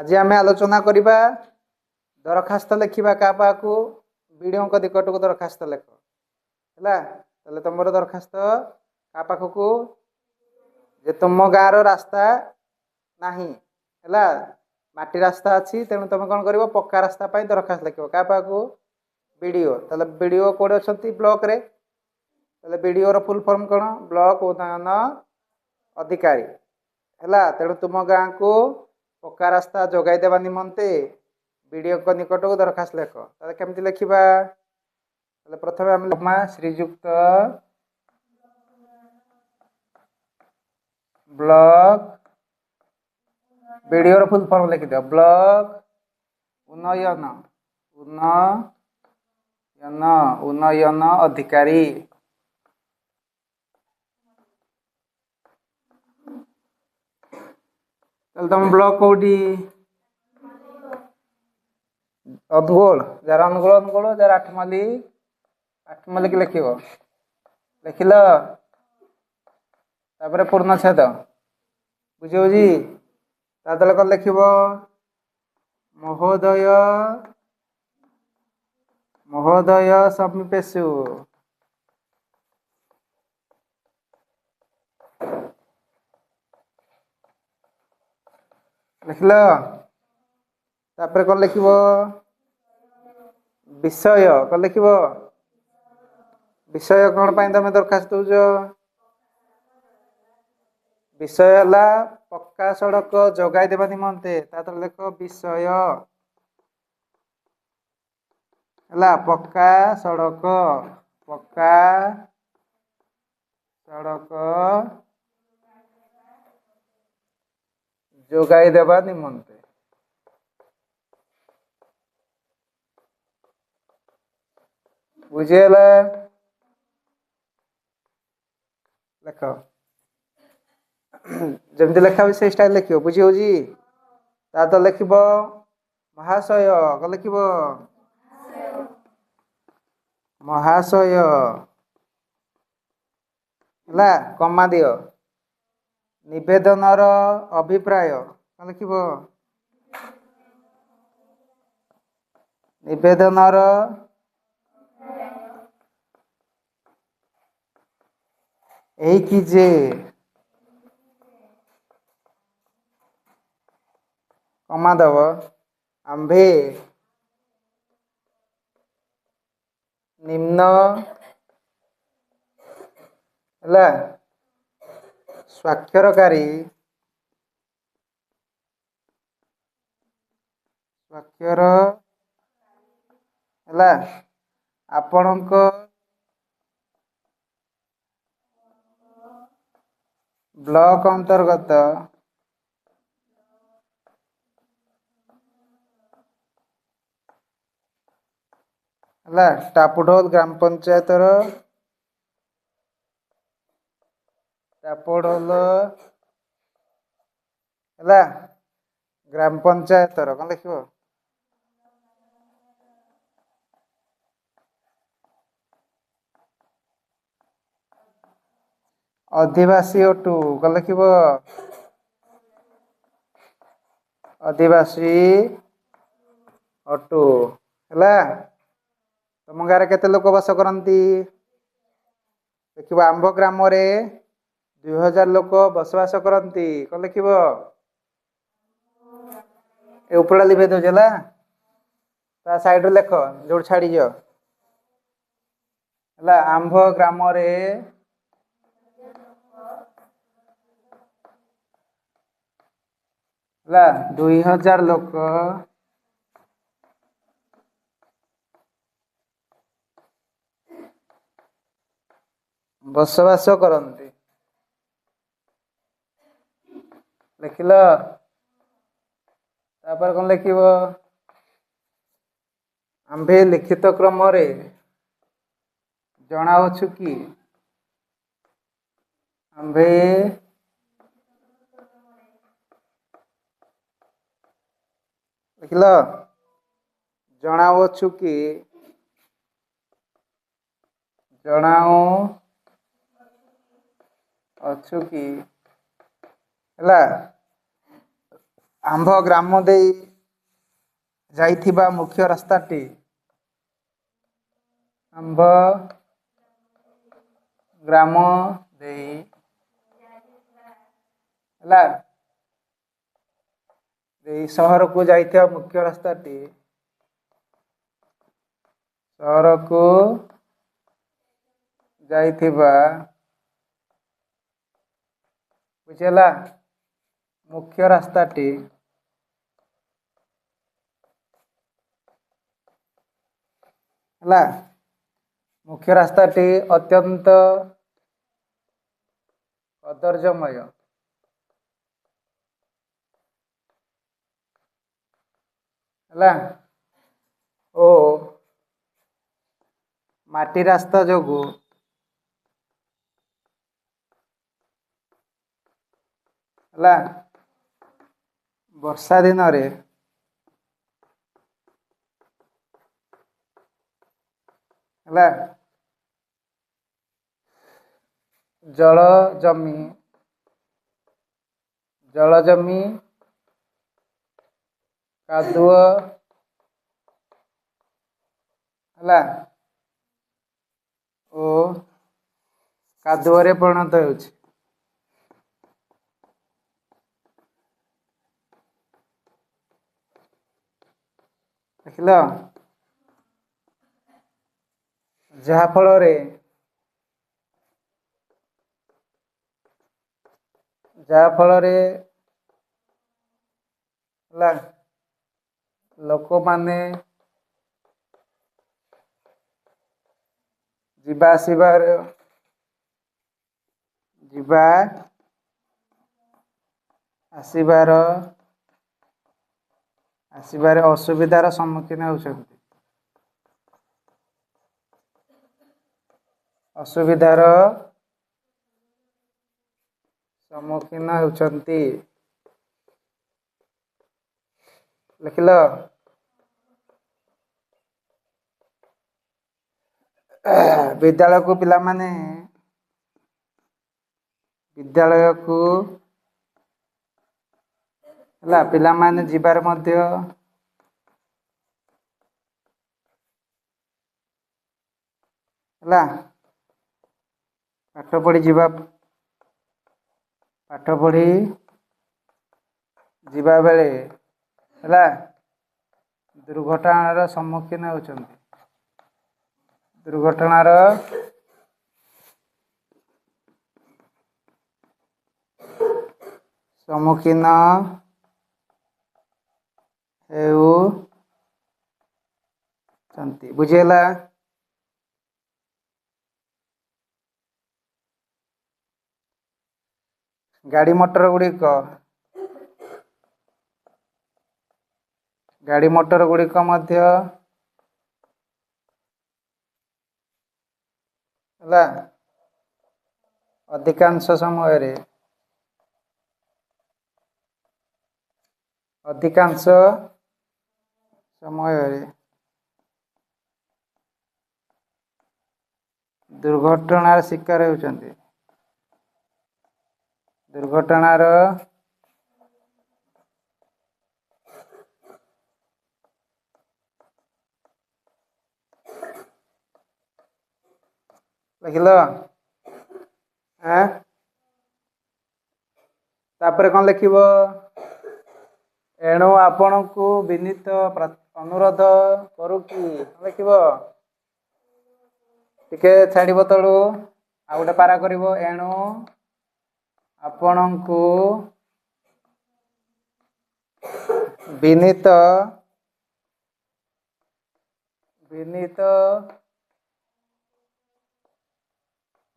आज आम आलोचना करवा दरखास्त लिखा क्या पाक विडीओ निकट को दरखास्त लेख है तुम दरखास्त क्या पाखक जे तुम गाँव रास्ता नहीं है माटी रास्ता अच्छी तेणु तुम कौन कर पक्का रास्ता दरखास्त लिख क्या पाक विडीओ विडीओ कौटे अच्छा ब्लॉक रे विडीओ फुल फॉर्म कौन ब्लॉक उन्नयन अधिकारी है तेणु तुम गाँव को पक्का रास्ता जोगाई देवा निमंते विडीओ निकट को दरखास्त लेख केमती लिखा प्रथम आम श्रीजुक्त ब्लॉक विडीओ फुल फॉर्म लिखिद ब्लॉक उन्नयन उन्नयन उन्नयन अधिकारी तुम ब्लॉक कौटी अनुगोल जार अनुगोल अनुगोल जार आठमल्लिक लिख लिखिल तापर पूर्णछेद बुझी तादले कौन लिख महोदय महोदय समीपेशु लिखल तापर कौन लिख विषय कौन लिख विषय कौन पाई तुम दरखास्त दौज विषय है पक्का सड़क जोगाई देवा निमंते लिख विषय है पक्का सड़क जोगाई देवा निमंते बुझेला लिख जमी लिखा से स्टाइल लिख बुझी हो तो लिख महाशय कौन लिख महाशय है कमा दियो निवेदनर अभिप्राय कौन लिख निवेदनर कि जे कमा दब आंभे निम्न है स्वाक्षरकारी स्वाक्षर है आपणक ब्लॉक अंतर्गत है टापुढोल ग्राम पंचायत टापुढोल है ग्राम पंचायत कौन लिख अधिवासी अटू कौन लिख अधिवासी अटू है तुम गाँव केते लोक बास करती देखिए आंब ग्राम 2000 लोक बसवास करती कौन लिख उपड़ा लिभे दौज है साइड लेख जो छाड़ है आंब ग्राम 2000 लोक बसवास करती लिखिल तापर कौन लिख आंभे लिखित क्रम जनावछु कि आंभे लिखिल जनावछु कि जनाओ अच्छु कि है ଆମ୍ଭ ଗ୍ରାମ ଦେଇ ଯାଇଥିବା ମୁଖ୍ୟ ରାସ୍ତାଟି ଆମ୍ଭ ଗ୍ରାମ ଦେଇ ହେଲା ଏଇ ସହରକୁ ଯାଇଥିବା ମୁଖ୍ୟ ରାସ୍ତାଟି ସହରକୁ ଯାଇଥିବା ବୁଝିଲା ମୁଖ୍ୟ ରାସ୍ତାଟି ହେଲା ମୁଖ୍ୟ ରାସ୍ତାଟି ଅତ୍ୟନ୍ତ କଦର୍ଯ୍ୟମୟ ହେଲା ଓ ମାଟି ରାସ୍ତା ଯୋଗୁ ହେଲା ବର୍ଷା ଦିନରେ ହେଲା ଜଳ ଜମି କାଦୁଅ ହେଲା ଓ କାଦୁଅରେ ପରିଣତ ହେଉଛି ଦେଖିଲ ଯାହା ଫଳରେ ହେଲା ଲୋକମାନେ ଯିବା ଆସିବାରେ ଅସୁବିଧାର ସମ୍ମୁଖୀନ ହେଉଛନ୍ତି ଲେଖିଲ ବିଦ୍ୟାଳୟକୁ ହେଲା ପିଲାମାନେ ଯିବାରେ ମଧ୍ୟ ହେଲା ପାଠ ପଢି ଯିବା ବେଳେ ହେଲା ଦୁର୍ଘଟଣାର ସମ୍ମୁଖୀନ ହେଉଛନ୍ତି ବୁଝିହେଲା ଗାଡ଼ି ମଟର ଗୁଡ଼ିକ ମଧ୍ୟ ହେଲା ଅଧିକାଂଶ ସମୟରେ ଦୁର୍ଘଟଣାର ଶିକାର ହେଉଛନ୍ତି ଦେଖିଲ ତାପରେ କ'ଣ ଲେଖିବ ଏଣୁ ଆପଣଙ୍କୁ ବିନୀତ ଅନୁରୋଧ କରୁକି ଲେଖିବ ଟିକେ ଛାଡ଼ିବ ତଳୁ ଆଉ ଗୋଟେ ପାରା କରିବ ଏଣୁ ଆପଣଙ୍କୁ ବିନୀତ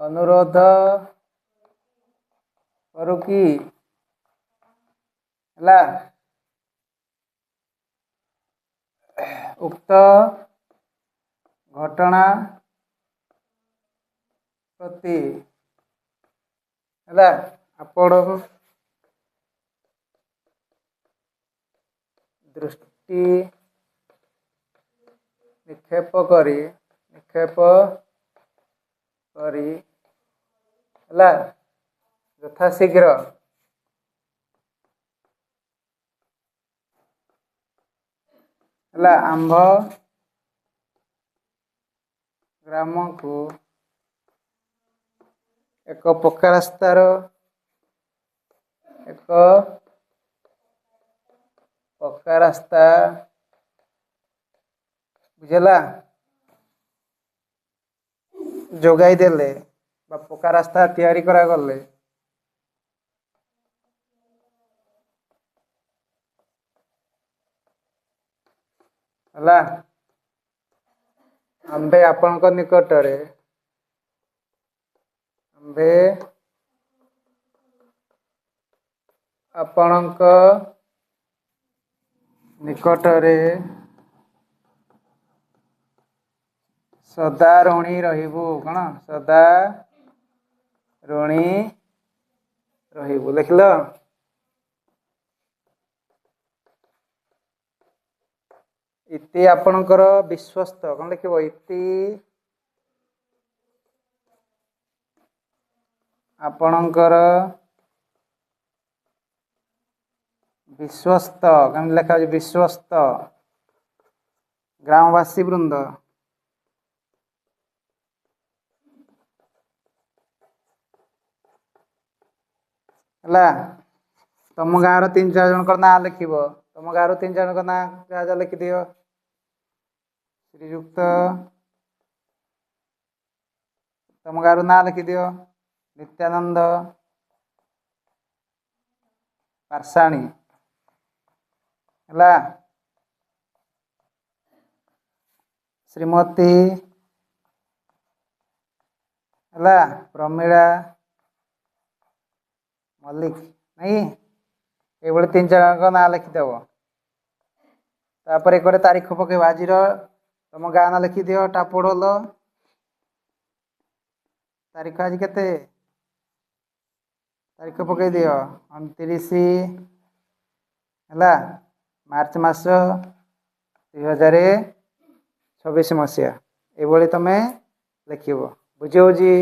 ଅନୁରୋଧ କରୁକି ହେଲା ଉକ୍ତ ଘଟଣା ପ୍ରତି ହେଲା ଆପଣ ଦୃଷ୍ଟି ନିକ୍ଷେପ କରି ହେଲା ଯଥାଶୀଘ୍ର ହେଲା ଆମ୍ଭ ଗ୍ରାମକୁ ଏକ ପକ୍କା ରାସ୍ତାର ବୁଝିଲା ଯୋଗାଇ ଦେଲେ ବା ପକ୍କା ରାସ୍ତା ତିଆରି କରାଗଲେ ହେଲା ଆମ୍ଭେ ଆପଣଙ୍କ ନିକଟରେ ସଦା ଋଣୀ ରହିବୁ କଣ ସଦା ଋଣୀ ରହିବୁ ଲେଖିଲ ଇତି ଆପଣଙ୍କର ବିଶ୍ୱସ୍ତ କଣ ଲେଖିବ ଇତି ଆପଣଙ୍କର ବିଶ୍ୱସ୍ତ କଣ ଲେଖା ଅଛି ବିଶ୍ୱସ୍ତ ଗ୍ରାମବାସୀ ବୃନ୍ଦ ହେଲା ତମ ଗାଁର 3-4 ଜଣଙ୍କର ନାଁ ଲେଖିବ ତମ ଗାଁର 3-4 ଜଣଙ୍କ ନାଁ ଯାହା ଲେଖିଦିଅ ଶ୍ରୀଯୁକ୍ତ ତମ ଗାଁର ନାଁ ଲେଖିଦିଅ ନିତ୍ୟାନନ୍ଦ ପାରସାଣୀ ହେଲା ଶ୍ରୀମତୀ ହେଲା ପ୍ରମିଳା ମଲ୍ଲିକ ନାଇଁ ଏଇଭଳି 3-4 ଜଣଙ୍କ ନାଁ ଲେଖିଦେବ ତାପରେ ଗୋଟେ ତାରିଖ ପକେଇବ ଆଜିର ତମ ଗାଁ ନାଁ ଲେଖିଦିଅ ଟାପୋଡଲ ତାରିଖ ଆଜି କେତେ ତାରିଖ ପକେଇ ଦିଅ 29 ହେଲା ମାର୍ଚ୍ଚ ମାସ 2026 ମସିହା ଏଇଭଳି ତମେ ଲେଖିବ ବୁଝି ହଉଛି